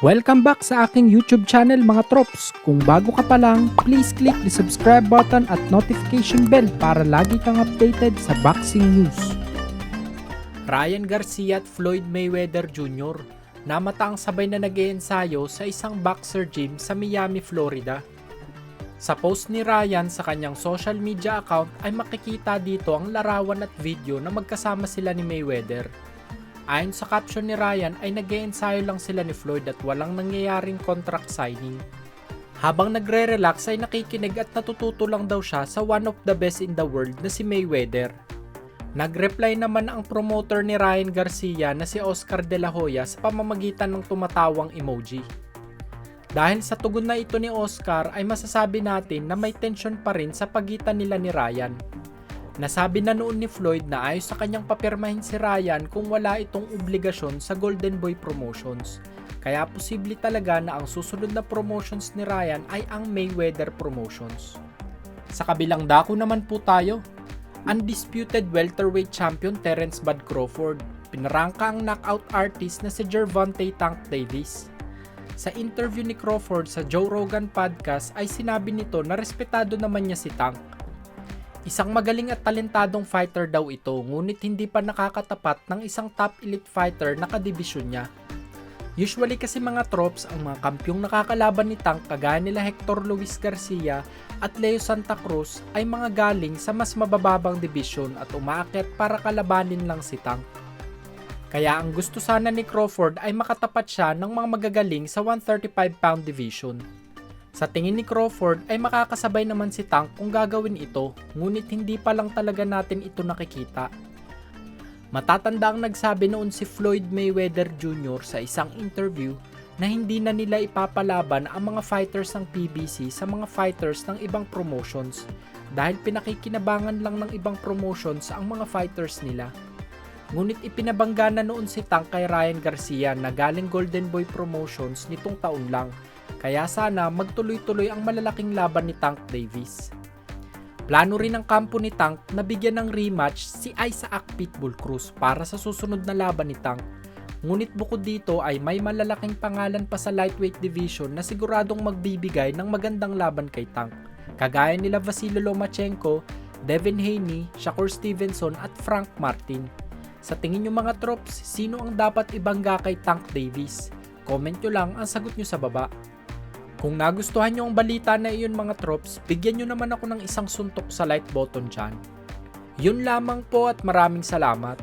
Welcome back sa aking YouTube channel mga trops. Kung bago ka pa lang, please click the subscribe button at notification bell para lagi kang updated sa boxing news. Ryan Garcia at Floyd Mayweather Jr. namatang sabay na nag-iensayo sa isang boxer gym sa Miami, Florida. Sa post ni Ryan sa kanyang social media account ay makikita dito ang larawan at video na magkasama sila ni Mayweather. Ayon sa caption ni Ryan ay nag-iensayo lang sila ni Floyd at walang nangyayaring contract signing. Habang nagre-relax ay nakikinig at natututo lang daw siya sa one of the best in the world na si Mayweather. Nag-reply naman ang promoter ni Ryan Garcia na si Oscar De La Hoya sa pamamagitan ng tumatawang emoji. Dahil sa tugon na ito ni Oscar ay masasabi natin na may tension pa rin sa pagitan nila ni Ryan. Nasabi na noon ni Floyd na ayos sa kanyang papirmahin si Ryan kung wala itong obligasyon sa Golden Boy Promotions. Kaya posible talaga na ang susunod na promotions ni Ryan ay ang Mayweather Promotions. Sa kabilang dako naman po tayo, undisputed welterweight champion Terence Bud Crawford. Pinarangka ang knockout artist na si Gervonta Tank Davis. Sa interview ni Crawford sa Joe Rogan podcast ay sinabi nito na respetado naman niya si Tank. Isang magaling at talentadong fighter daw ito, ngunit hindi pa nakakatapat ng isang top elite fighter na kadibisyon niya. Usually kasi mga trops, ang mga kampyong nakakalaban ni Tank kagaya nila Hector Luis Garcia at Leo Santa Cruz ay mga galing sa mas mabababang dibisyon at umaakyat para kalabanin lang si Tank. Kaya ang gusto sana ni Crawford ay makatapat siya ng mga magagaling sa 135-pound division. Sa tingin ni Crawford ay makakasabay naman si Tank kung gagawin ito, ngunit hindi pa lang talaga natin ito nakikita. Matatanda ang nagsabi noon si Floyd Mayweather Jr. sa isang interview na hindi na nila ipapalaban ang mga fighters ng PBC sa mga fighters ng ibang promotions dahil pinakikinabangan lang ng ibang promotions ang mga fighters nila. Ngunit ipinabangga na noon si Tank kay Ryan Garcia na galing Golden Boy Promotions nitong taon lang. Kaya sana magtuloy-tuloy ang malalaking laban ni Tank Davis. Plano rin ng kampo ni Tank na bigyan ng rematch si Isaac Pitbull Cruz para sa susunod na laban ni Tank. Ngunit bukod dito ay may malalaking pangalan pa sa lightweight division na siguradong magbibigay ng magandang laban kay Tank. Kagaya nila Vasily Lomachenko, Devin Haney, Shakur Stevenson at Frank Martin. Sa tingin nyo mga trops, sino ang dapat ibangga kay Tank Davis? Comment nyo lang ang sagot nyo sa baba. Kung nagustuhan nyo ang balita na iyon mga trops, bigyan nyo naman ako ng isang suntok sa like button dyan. Yun lamang po at maraming salamat.